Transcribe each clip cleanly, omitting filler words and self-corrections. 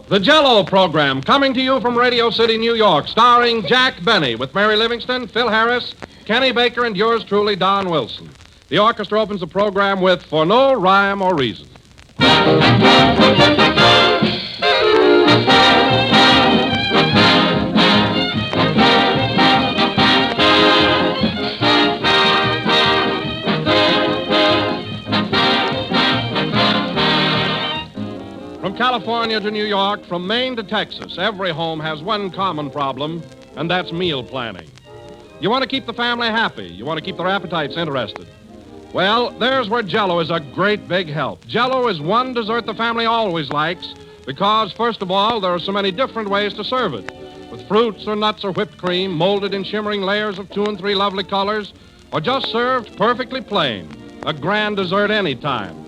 The Jello Program, coming to you from Radio City, New York, starring Jack Benny with Mary Livingston, Phil Harris, Kenny Baker, and yours truly, Don Wilson. The orchestra opens the program with For No Rhyme or Reason. From California to New York, from Maine to Texas, every home has one common problem, and that's meal planning. You want to keep the family happy. You want to keep their appetites interested. Well, there's where Jello is a great big help. Jello is one dessert the family always likes because, first of all, there are so many different ways to serve it. With fruits or nuts or whipped cream, molded in shimmering layers of 2 and 3 lovely colors, or just served perfectly plain. A grand dessert anytime.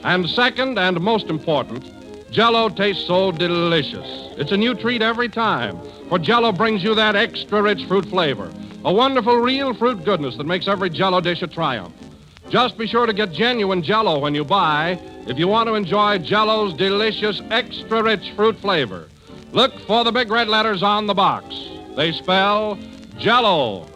And second, and most important, Jello tastes so delicious. It's a new treat every time, for Jello brings you that extra rich fruit flavor, a wonderful real fruit goodness that makes every Jello dish a triumph. Just be sure to get genuine Jello when you buy if you want to enjoy Jello's delicious extra rich fruit flavor. Look for the big red letters on the box. They spell Jello.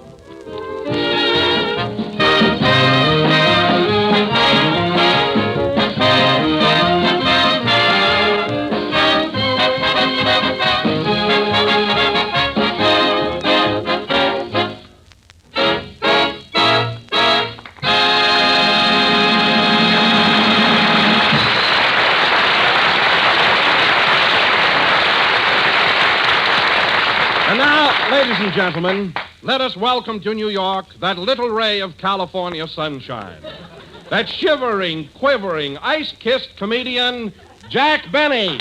Ladies and gentlemen, let us welcome to New York that little ray of California sunshine. That shivering, quivering, ice-kissed comedian, Jack Benny.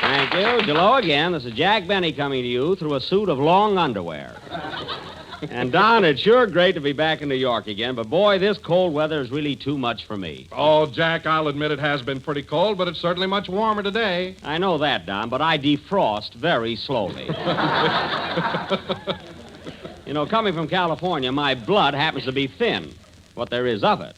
Thank you. Hello again. This is Jack Benny coming to you through a suit of long underwear. And, Don, it's sure great to be back in New York again, but, boy, this cold weather is really too much for me. Oh, Jack, I'll admit it has been pretty cold, but it's certainly much warmer today. I know that, Don, but I defrost very slowly. You know, coming from California, my blood happens to be thin, what there is of it.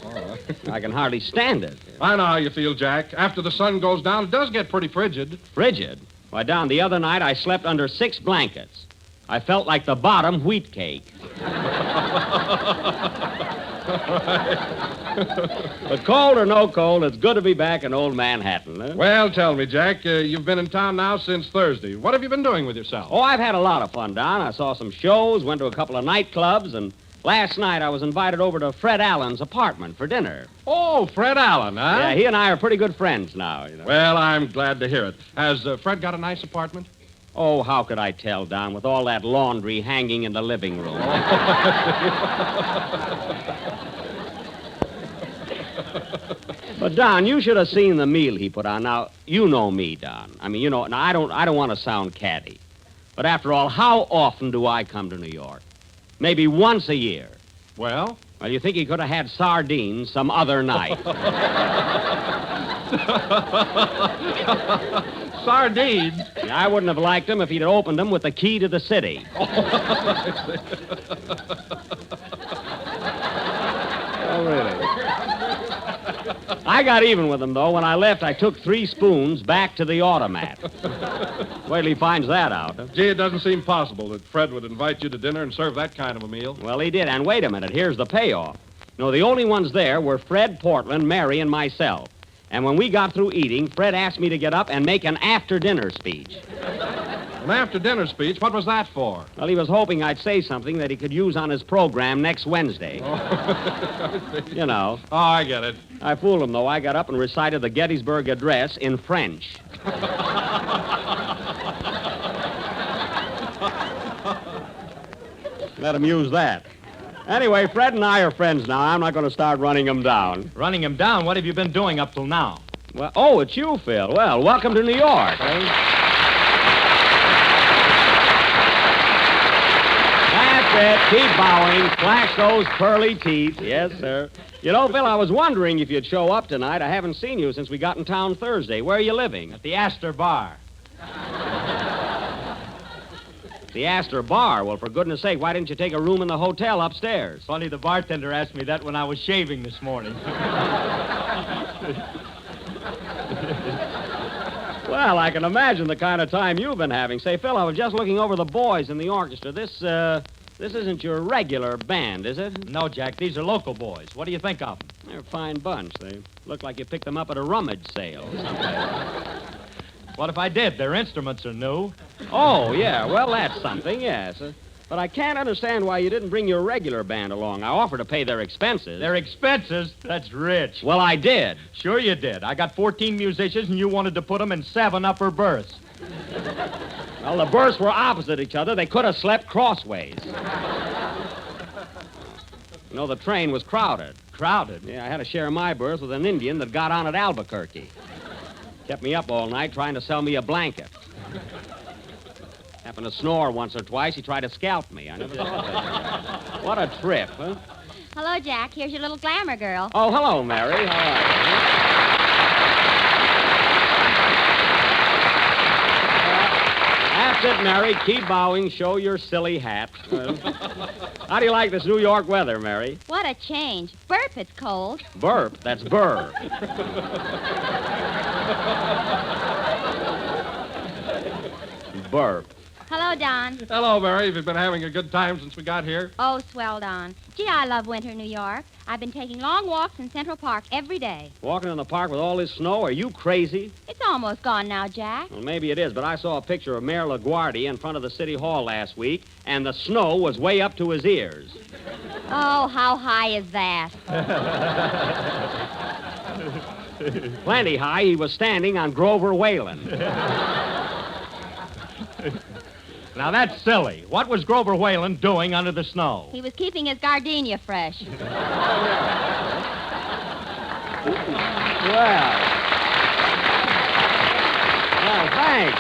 Oh. I can hardly stand it. I know how you feel, Jack. After the sun goes down, it does get pretty frigid. Frigid? Why, Don, the other night I slept under 6 blankets. I felt like the bottom wheat cake. But cold or no cold, it's good to be back in old Manhattan. Huh? Well, tell me, Jack, you've been in town now since Thursday. What have you been doing with yourself? Oh, I've had a lot of fun, Don. I saw some shows, went to a couple of nightclubs, and last night I was invited over to Fred Allen's apartment for dinner. Oh, Fred Allen, huh? Yeah, he and I are pretty good friends now, you know. Well, I'm glad to hear it. Has Fred got a nice apartment? Oh, how could I tell, Don, with all that laundry hanging in the living room? But, Don, you should have seen the meal he put on. Now, you know me, Don. I mean, you know, now I don't want to sound catty. But after all, how often do I come to New York? Maybe once a year. Well? Well, you think he could have had sardines some other night. Sardines? Yeah, I wouldn't have liked them if he'd opened them with the key to the city. Oh, really? I got even with him, though. When I left, I took 3 spoons back to the automat. Wait till he finds that out. Huh? Gee, it doesn't seem possible that Fred would invite you to dinner and serve that kind of a meal. Well, he did. And wait a minute. Here's the payoff. No, the only ones there were Fred, Portland, Mary, and myself. And when we got through eating, Fred asked me to get up and make an after-dinner speech. An after-dinner speech? What was that for? Well, he was hoping I'd say something that he could use on his program next Wednesday. Oh. You know. Oh, I get it. I fooled him, though. I got up and recited the Gettysburg Address in French. Let him use that. Anyway, Fred and I are friends now. I'm not going to start running him down. Running him down? What have you been doing up till now? Well, oh, it's you, Phil. Well, welcome to New York. Eh? That's it. Keep bowing. Flash those pearly teeth. Yes, sir. You know, Phil, I was wondering if you'd show up tonight. I haven't seen you since we got in town Thursday. Where are you living? At the Astor Bar. The Astor Bar. Well, for goodness sake, why didn't you take a room in the hotel upstairs? Funny, the bartender asked me that when I was shaving this morning. Well, I can imagine the kind of time you've been having. Say, Phil, I was just looking over the boys in the orchestra. This isn't your regular band, is it? No, Jack, these are local boys. What do you think of them? They're a fine bunch. They look like you picked them up at a rummage sale. What if I did? Their instruments are new. Oh, yeah. Well, that's something, yes. But I can't understand why you didn't bring your regular band along. I offered to pay their expenses. Their expenses? That's rich. Well, I did. Sure you did. I got 14 musicians, and you wanted to put them in 7 upper berths. Well, the berths were opposite each other. They could have slept crossways. You know, the train was crowded. Crowded? Yeah, I had to share my berth with an Indian that got on at Albuquerque. Kept me up all night trying to sell me a blanket. Happened to snore once or twice. He tried to scalp me. I never thought of it. What a trip, huh? Hello, Jack. Here's your little glamour girl. Oh, hello, Mary. How are you? That's it, Mary. Keep bowing. Show your silly hat. How do you like this New York weather, Mary? What a change. Burp, it's cold. Burp? That's burr. Burp. Hello, Don. Hello, Mary. Have you been having a good time since we got here? Oh, swell, Don. Gee, I love winter New York. I've been taking long walks in Central Park every day. Walking in the park with all this snow? Are you crazy? It's almost gone now, Jack. Well, maybe it is, but I saw a picture of Mayor LaGuardia in front of the City Hall last week, and the snow was way up to his ears. Oh, how high is that? Plenty high. He was standing on Grover Whalen. Now, that's silly. What was Grover Whalen doing under the snow? He was keeping his gardenia fresh. Well,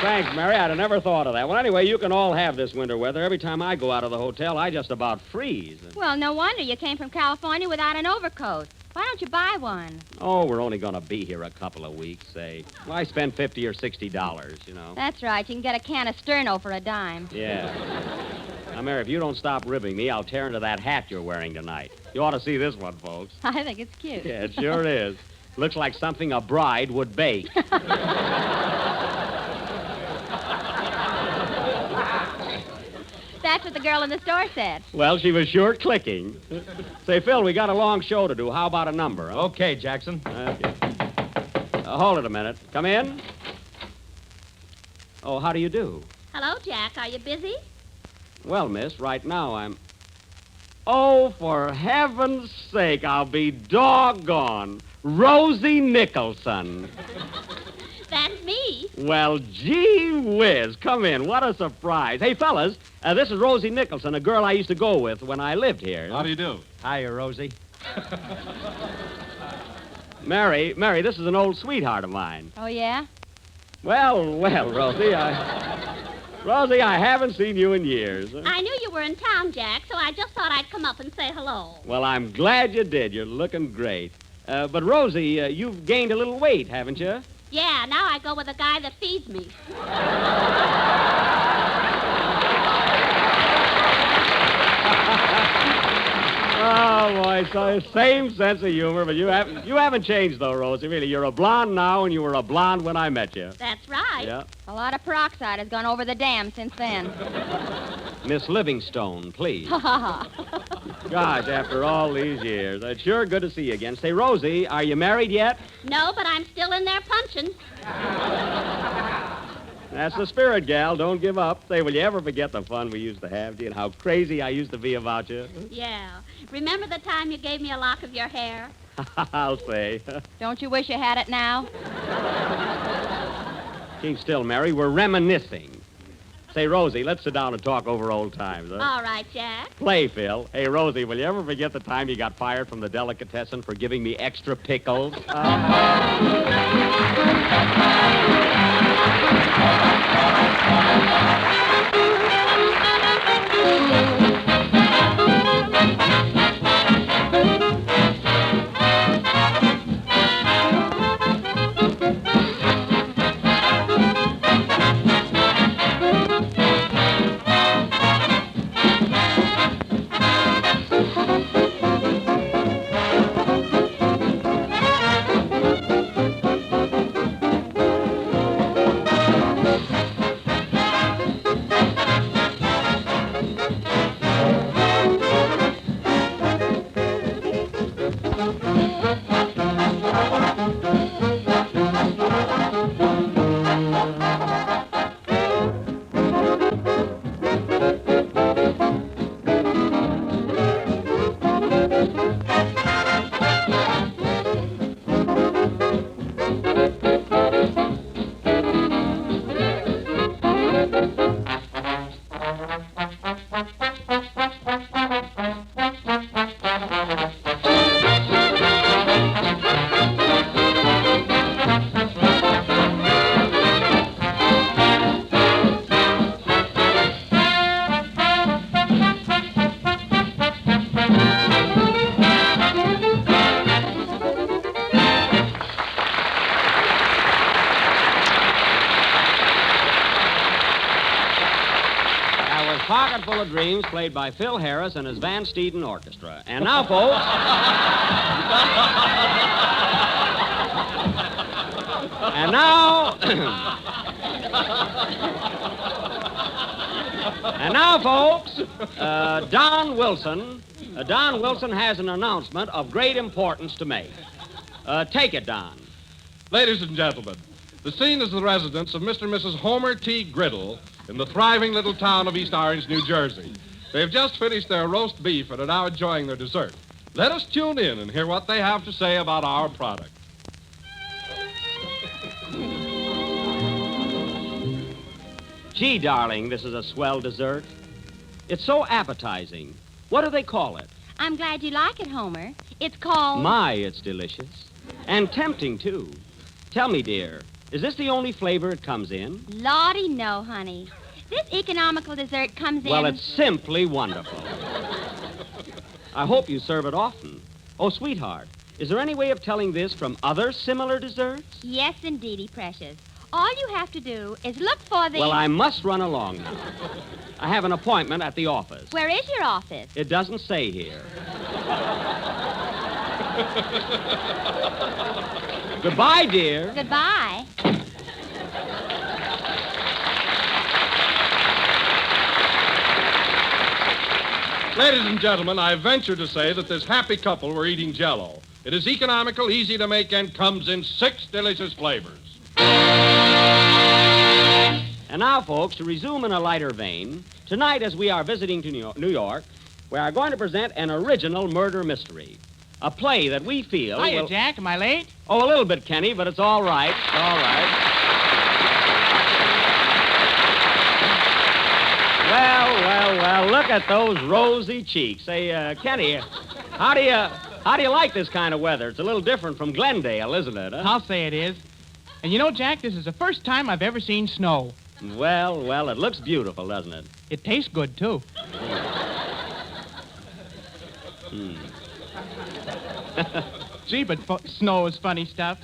thanks, Mary. I'd have never thought of that. Well, anyway, you can all have this winter weather. Every time I go out of the hotel, I just about freeze. Well, no wonder you came from California without an overcoat. Why don't you buy one? Oh, we're only going to be here a couple of weeks, say. Well, I spend $50 or $60, you know. That's right. You can get a can of Sterno for a dime. Yeah. Now, Mary, if you don't stop ribbing me, I'll tear into that hat you're wearing tonight. You ought to see this one, folks. I think it's cute. Yeah, it sure is. Looks like something a bride would bake. That's what the girl in the store said. Well, she was sure clicking. Say, Phil, we got a long show to do. How about a number? Huh? Okay, Jackson. Okay. Hold it a minute. Come in. Oh, how do you do? Hello, Jack. Are you busy? Well, miss, right now I'm... Oh, for heaven's sake, I'll be doggone. Rosie Nicholson. That's me. Well, gee whiz. Come in. What a surprise. Hey, fellas, this is Rosie Nicholson, a girl I used to go with when I lived here. How do you do? Hiya, Rosie. Mary, this is an old sweetheart of mine. Oh, yeah? Well, Rosie, Rosie, I haven't seen you in years. I knew you were in town, Jack, so I just thought I'd come up and say hello. Well, I'm glad you did. You're looking great. But, Rosie, you've gained a little weight, haven't you? Yeah, now I go with a guy that feeds me. Oh, boy, so same sense of humor, but you haven't changed, though, Rosie, really. You're a blonde now, and you were a blonde when I met you. That's right. Yeah. A lot of peroxide has gone over the dam since then. Miss Livingstone, please. Ha, ha, ha. Gosh, after all these years. It's sure good to see you again. Say, Rosie, are you married yet? No, but I'm still in there punching. That's the spirit, gal. Don't give up. Say, will you ever forget the fun we used to have, and how crazy I used to be about you? Yeah. Remember the time you gave me a lock of your hair? I'll say. Don't you wish you had it now? Keep still, Mary. We're reminiscing. Say, Rosie, let's sit down and talk over old times, huh? All right, Jack. Play, Phil. Hey, Rosie, will you ever forget the time you got fired from the delicatessen for giving me extra pickles? Pocket Full of Dreams, played by Phil Harris and his Van Steeden Orchestra. And now, folks... and now... and now, folks, Don Wilson. Don Wilson has an announcement of great importance to make. Take it, Don. Ladies and gentlemen, the scene is the residence of Mr. and Mrs. Homer T. Griddle in the thriving little town of East Orange, New Jersey. They've just finished their roast beef and are now enjoying their dessert. Let us tune in and hear what they have to say about our product. Gee, darling, this is a swell dessert. It's so appetizing. What do they call it? I'm glad you like it, Homer. It's called... My, it's delicious. And tempting, too. Tell me, dear, is this the only flavor it comes in? Lordy, no, honey. This economical dessert comes in... Well, it's simply wonderful. I hope you serve it often. Oh, sweetheart, is there any way of telling this from other similar desserts? Yes, indeedy, precious. All you have to do is look for the... Well, I must run along now. I have an appointment at the office. Where is your office? It doesn't say here. Goodbye, dear. Goodbye. Ladies and gentlemen, I venture to say that this happy couple were eating Jello. It is economical, easy to make, and comes in 6 delicious flavors. And now, folks, to resume in a lighter vein, tonight as we are visiting to New York, we are going to present an original murder mystery. A play that we feel Hiya, will... Jack. Am I late? Oh, a little bit, Kenny, but it's all right. It's all right. Well, look at those rosy cheeks. Say, Kenny, how do you like this kind of weather? It's a little different from Glendale, isn't it? Huh? I'll say it is. And you know, Jack, this is the first time I've ever seen snow. Well, it looks beautiful, doesn't it? It tastes good, too. Gee, but snow is funny stuff.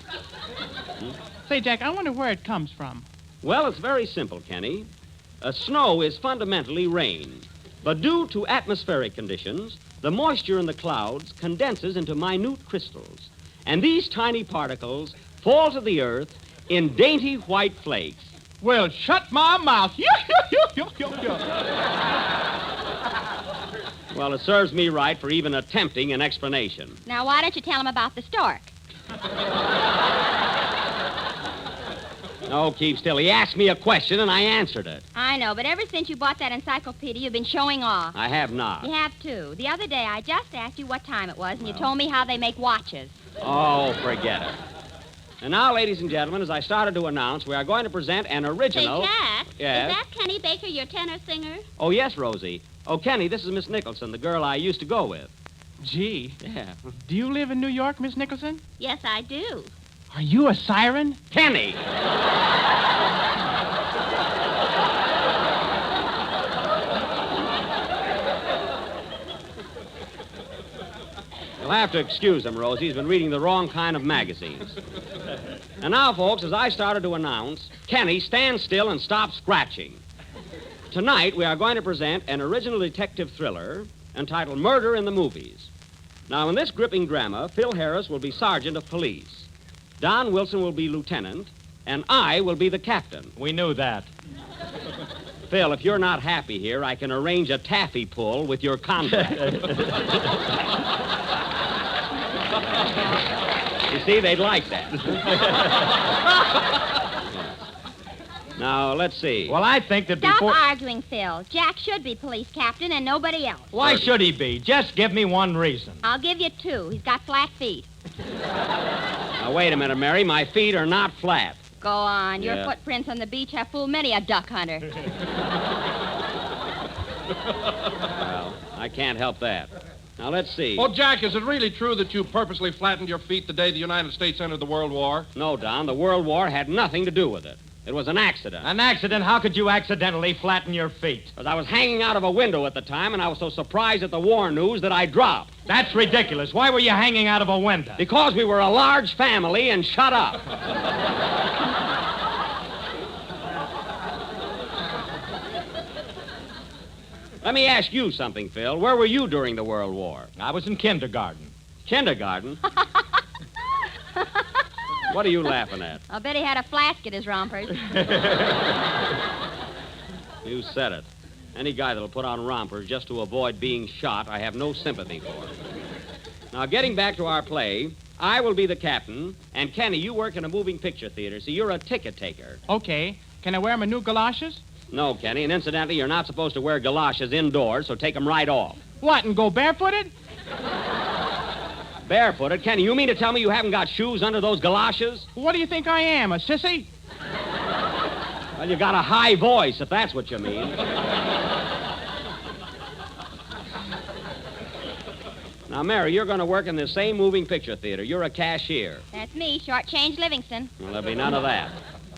Say, Jack, I wonder where it comes from. Well, it's very simple, Kenny. Snow is fundamentally rain. But due to atmospheric conditions, the moisture in the clouds condenses into minute crystals. And these tiny particles fall to the earth in dainty white flakes. Well, shut my mouth. Well, it serves me right for even attempting an explanation. Now, why don't you tell him about the stork? No, keep still. He asked me a question, and I answered it. I know, but ever since you bought that encyclopedia, you've been showing off. I have not. You have, too. The other day, I just asked you what time it was, and you told me how they make watches. Oh, forget it. And now, ladies and gentlemen, as I started to announce, we are going to present an original... Say, Jack, Yes? is that Kenny Baker, your tenor singer? Oh, yes, Rosie. Oh, Kenny, this is Miss Nicholson, the girl I used to go with. Gee. Yeah. Do you live in New York, Miss Nicholson? Yes, I do. Are you a siren? Kenny! You'll have to excuse him, Rosie. He's been reading the wrong kind of magazines. And now, folks, as I started to announce, Kenny, stand still and stop scratching. Tonight, we are going to present an original detective thriller entitled Murder in the Movies. Now, in this gripping drama, Phil Harris will be sergeant of police. Don Wilson will be lieutenant, and I will be the captain. We knew that. Phil, if you're not happy here, I can arrange a taffy pull with your contract. You see, they'd like that. Now, let's see. Well, I think that Stop before... arguing, Phil. Jack should be police captain and nobody else. Why should he be? Just give me one reason. I'll give you 2. He's got flat feet. Now, wait a minute, Mary. My feet are not flat. Go on. Your Yeah. footprints on the beach have fooled many a duck hunter. Well, I can't help that. Now, let's see. Oh, Jack, is it really true that you purposely flattened your feet the day the United States entered the World War? No, Don, the World War had nothing to do with it. It was an accident. An accident? How could you accidentally flatten your feet? Because I was hanging out of a window at the time, and I was so surprised at the war news that I dropped. That's ridiculous. Why were you hanging out of a window? Because we were a large family, and shut up. Let me ask you something, Phil. Where were you during the World War? I was in kindergarten. Kindergarten? What are you laughing at? I'll bet he had a flask at his rompers. You said it. Any guy that'll put on rompers just to avoid being shot, I have no sympathy for. Now, getting back to our play, I will be the captain, and Kenny, you work in a moving picture theater, so you're a ticket taker. Okay. Can I wear my new galoshes? No, Kenny, and incidentally, you're not supposed to wear galoshes indoors, so take them right off. What, and go barefooted? Barefooted? Kenny, you mean to tell me you haven't got shoes under those galoshes? What do you think I am, a sissy? Well, you got a high voice, if that's what you mean. Now, Mary, you're going to work in the same moving picture theater. You're a cashier. That's me, Shortchange Livingston. Well, there'll be none of that.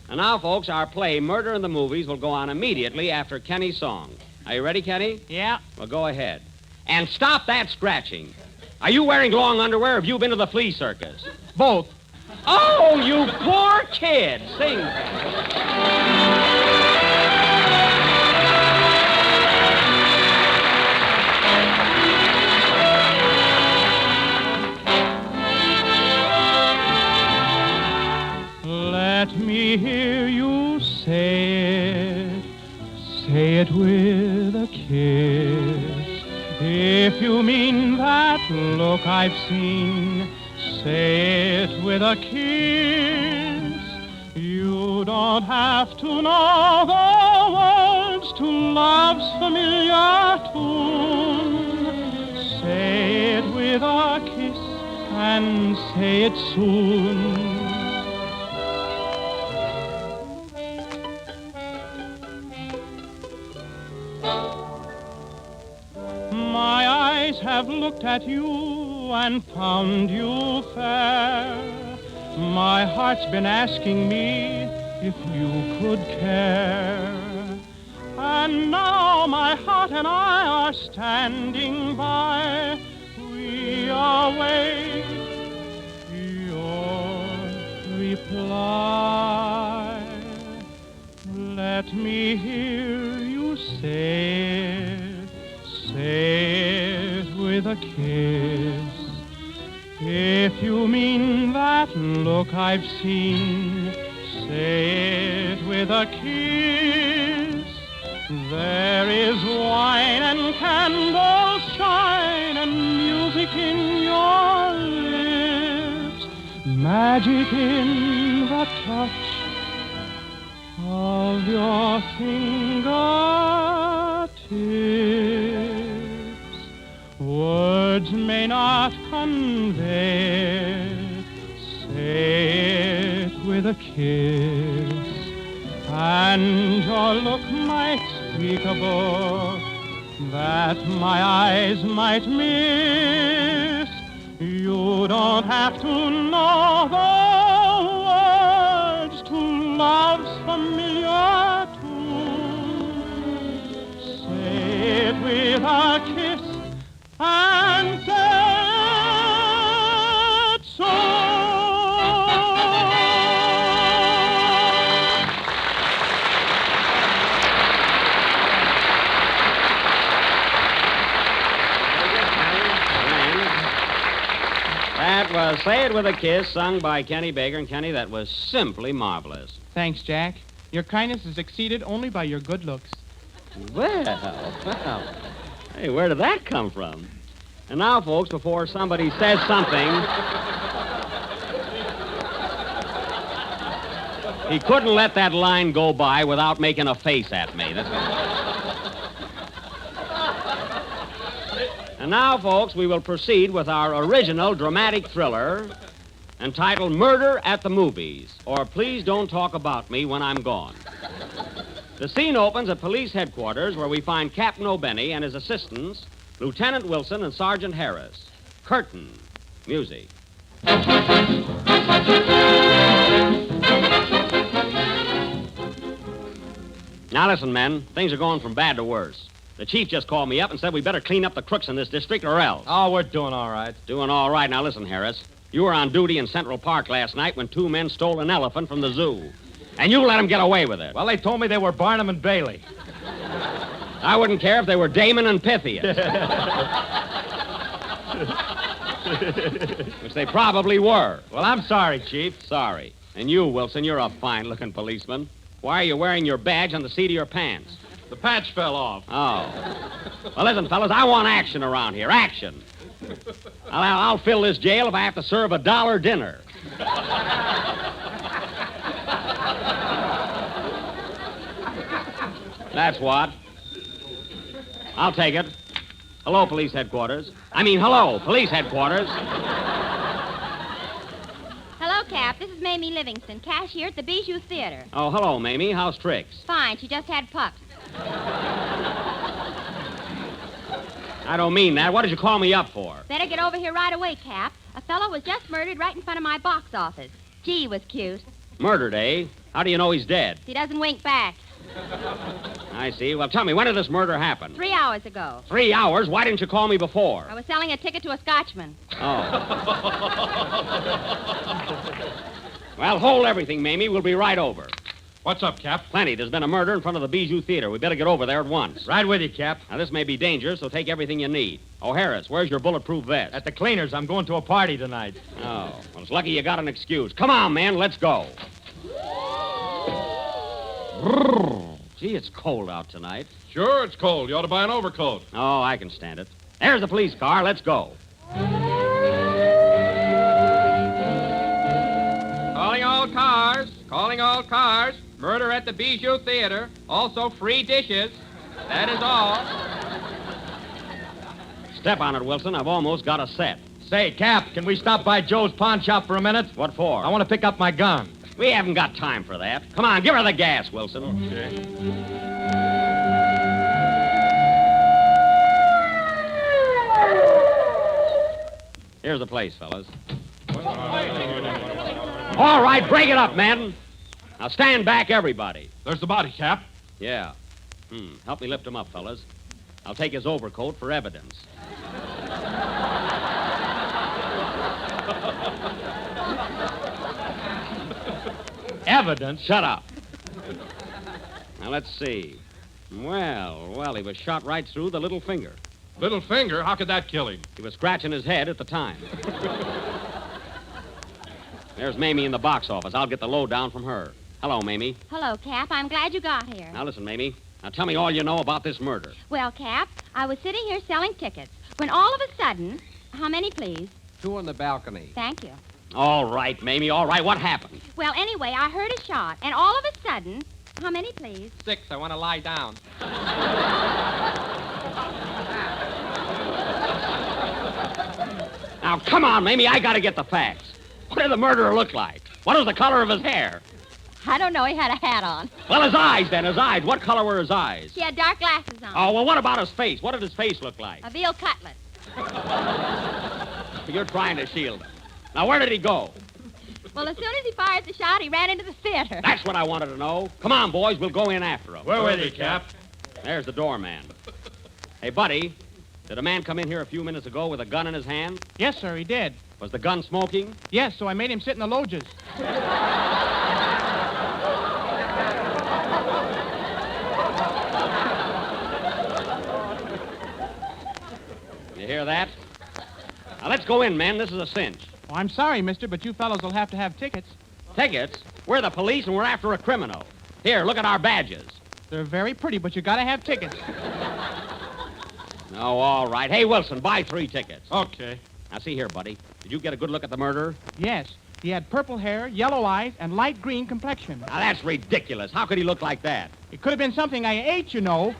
And now, folks, our play, Murder in the Movies, will go on immediately after Kenny's song. Are you ready, Kenny? Yeah. Well, go ahead. And stop that scratching. Are you wearing long underwear or have you been to the flea circus? Both. Oh, you poor kid. Sing. Let me hear you say it with a kiss. If you mean that look I've seen, say it with a kiss. You don't have to know the words to love's familiar tune. Say it with a kiss and say it soon. My eyes have looked at you and found you fair. My heart's been asking me if you could care. And now my heart and I are standing by. We await your reply. Let me hear you say it with a kiss. If you mean that look I've seen, say it with a kiss. There is wine and candles shine and music in your lips, magic in the touch of your fingertips. Words may not convey, say it with a kiss, and your look might speak a book that my eyes might miss. You don't have to know the words to love's familiar tune. Say it with a kiss and say it so. That was Say It With a Kiss, sung by Kenny Baker. And Kenny, that was simply marvelous. Thanks, Jack. Your kindness is exceeded only by your good looks. Well. Hey, where did that come from? And now, folks, before somebody says something, he couldn't let that line go by without making a face at me. And now, folks, we will proceed with our original dramatic thriller. entitled Murder at the Movies, or Please Don't Talk About Me When I'm Gone. The scene opens at police headquarters where we find Captain O'Benny and his assistants, Lieutenant Wilson and Sergeant Harris. Curtain. Music. Now listen, men. Things are going from bad to worse. The chief just called me up and said we better clean up the crooks in this district or else. Oh, we're doing all right. Doing all right. Now listen, Harris. You were on duty in Central Park last night when two men stole an elephant from the zoo. And you let them get away with it. Well, they told me they were Barnum and Bailey. I wouldn't care if they were Damon and Pythias. Which they probably were. Well, I'm sorry, Chief. Sorry. And you, Wilson, you're a fine-looking policeman. Why are you wearing your badge on the seat of your pants? The patch fell off. Oh. Well, listen, fellas, I want action around here. Action. I'll fill this jail if I have to serve $1 dinner. That's what. I'll take it. Hello, police headquarters. Hello, police headquarters. Hello, Cap. This is Mamie Livingston, cashier at the Bijou Theater. Oh, hello, Mamie. How's Trix? Fine. She just had pups. I don't mean that. What did you call me up for? Better get over here right away, Cap. A fellow was just murdered right in front of my box office. Gee, was cute. Murdered, eh? How do you know he's dead? He doesn't wink back. I see. Well, tell me, when did this murder happen? 3 hours ago. 3 hours? Why didn't you call me before? I was selling a ticket to a Scotchman. Oh. Well, hold everything, Mamie. We'll be right over. What's up, Cap? Plenty. There's been a murder in front of the Bijou Theater. We better get over there at once. Right with you, Cap. Now, this may be dangerous, so take everything you need. Oh, Harris, where's your bulletproof vest? At the cleaners. I'm going to a party tonight. Oh, well, it's lucky you got an excuse. Come on, man. Let's go. Gee, it's cold out tonight. Sure, it's cold. You ought to buy an overcoat. Oh, I can stand it. There's the police car. Let's go. Calling all cars. Calling all cars. Murder at the Bijou Theater. Also free dishes. That is all. Step on it, Wilson. I've almost got a set. Say, Cap, can we stop by Joe's pawn shop for a minute? What for? I want to pick up my gun. We haven't got time for that. Come on, give her the gas, Wilson. Okay. Here's the place, fellas. All right, break it up, men. Now stand back, everybody. There's the body, Cap. Yeah. Help me lift him up, fellas. I'll take his overcoat for evidence. Evidence? Shut up. Now, let's see. Well, he was shot right through the little finger. Little finger? How could that kill him? He was scratching his head at the time. There's Mamie in the box office. I'll get the lowdown from her. Hello, Mamie. Hello, Cap. I'm glad you got here. Now, listen, Mamie. Now, tell me all you know about this murder. Well, Cap, I was sitting here selling tickets when all of a sudden... How many, please? 2 on the balcony. Thank you. All right, Mamie, all right. What happened? Well, anyway, I heard a shot, and all of a sudden... How many, please? 6. I want to lie down. Now, come on, Mamie. I got to get the facts. What did the murderer look like? What was the color of his hair? I don't know. He had a hat on. Well, his eyes, then. His eyes. What color were his eyes? He had dark glasses on. Oh, well, what about his face? What did his face look like? A veal cutlet. You're trying to shield him. Now, where did he go? Well, as soon as he fired the shot, he ran into the theater. That's what I wanted to know. Come on, boys. We'll go in after him. We're with you, Cap. There's the doorman. Hey, buddy, did a man come in here a few minutes ago with a gun in his hand? Yes, sir, he did. Was the gun smoking? Yes, so I made him sit in the loges. You hear that? Now, let's go in, men. This is a cinch. Oh, I'm sorry, mister, but you fellows will have to have tickets. Tickets? We're the police, and we're after a criminal. Here, look at our badges. They're very pretty, but you gotta have tickets. Oh, all right. Hey, Wilson, buy 3 tickets. Okay. Now, see here, buddy. Did you get a good look at the murderer? Yes, he had purple hair, yellow eyes, and light green complexion. Now, that's ridiculous. How could he look like that? It could have been something I ate, you know.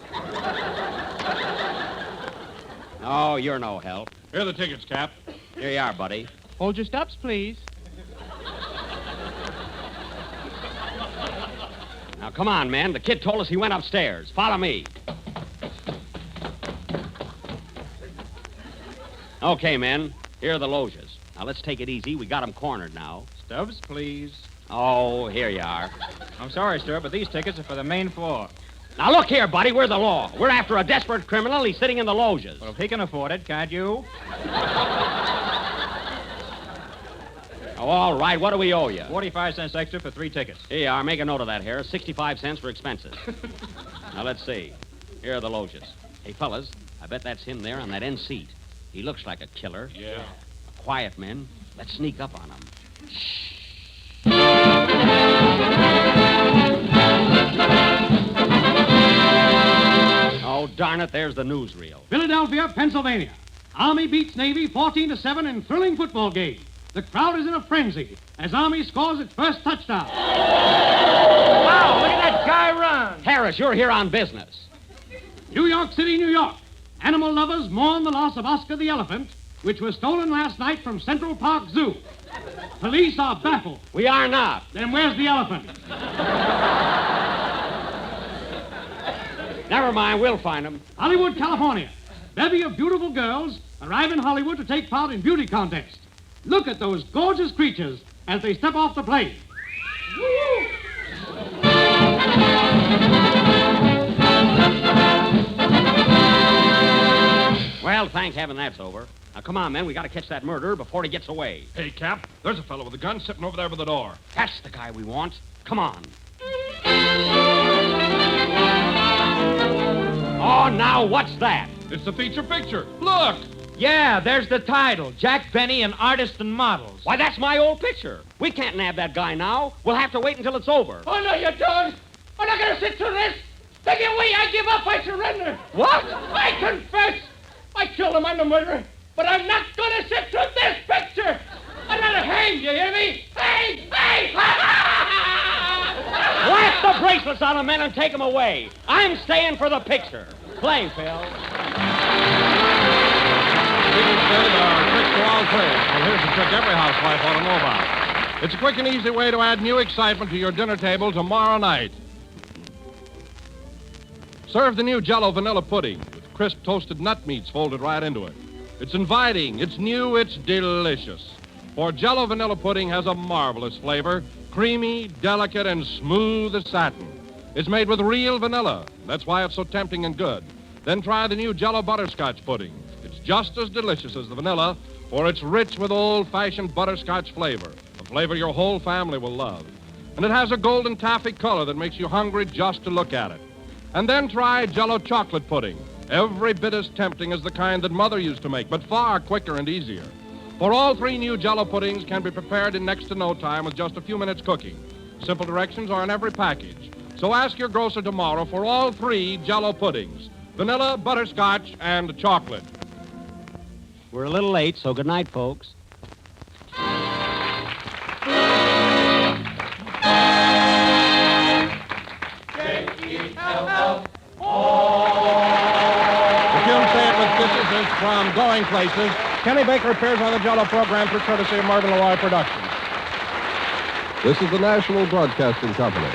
Oh, you're no help. Here are the tickets, Cap. Here you are, buddy. Hold your stops, please. Now, come on, men. The kid told us he went upstairs. Follow me. Okay, men. Here are the loges. Now, let's take it easy. We got 'em cornered now. Stubbs, please. Oh, here you are. I'm sorry, sir, but these tickets are for the main floor. Now, look here, buddy. We're the law. We're after a desperate criminal. He's sitting in the loges. Well, if he can afford it, can't you? Oh, all right. What do we owe you? 45 cents extra for 3 tickets. Here you are. Make a note of that, Harris. 65 cents for expenses. Now, let's see. Here are the loges. Hey, fellas, I bet that's him there on that end seat. He looks like a killer. Yeah. Quiet, men. Let's sneak up on him. Oh, darn it, there's the newsreel. Philadelphia, Pennsylvania. Army beats Navy 14-7 in thrilling football game. The crowd is in a frenzy as Army scores its first touchdown. Wow, look at that guy run. Harris, you're here on business. New York City, New York. Animal lovers mourn the loss of Oscar the elephant, which was stolen last night from Central Park Zoo. Police are baffled. We are not. Then where's the elephant? Never mind, we'll find him. Hollywood, California. Bevy of beautiful girls arrive in Hollywood to take part in beauty contest. Look at those gorgeous creatures as they step off the plane. Well, thank heaven that's over. Now, come on, men. We got to catch that murderer before he gets away. Hey, Cap, there's a fellow with a gun sitting over there by the door. That's the guy we want. Come on. Oh, now what's that? It's the feature picture. Look! Yeah, there's the title. Jack Benny and Artists and Models. Why, that's my old picture. We can't nab that guy now. We'll have to wait until it's over. Oh, no, you don't. I'm not going to sit through this. Take it away. I give up. I surrender. What? I confess. I killed him. I'm the murderer. But I'm not going to sit through this picture. I'd rather hang, you hear me? Hang! Hang! Blast the bracelets on the men and take them away. I'm staying for the picture. Play, Phil. People say there are tricks to all trades. Well, here's a trick every housewife ought to know about. It's a quick and easy way to add new excitement to your dinner table tomorrow night. Serve the new Jello vanilla pudding with crisp toasted nut meats folded right into it. It's inviting, it's new, it's delicious. For Jello vanilla pudding has a marvelous flavor, creamy, delicate, and smooth as satin. It's made with real vanilla. That's why it's so tempting and good. Then try the new Jello butterscotch pudding. It's just as delicious as the vanilla, for it's rich with old-fashioned butterscotch flavor, a flavor your whole family will love. And it has a golden taffy color that makes you hungry just to look at it. And then try Jello chocolate pudding. Every bit as tempting as the kind that Mother used to make, but far quicker and easier. For all 3 new Jello puddings can be prepared in next to no time with just a few minutes cooking. Simple directions are in every package. So ask your grocer tomorrow for all 3 Jello puddings. Vanilla, butterscotch, and chocolate. We're a little late, so good night, folks. The film statement Kisses is from Going Places. Kenny Baker appears on the Jello program for courtesy of Marvin LeRoy Productions. This is the National Broadcasting Company.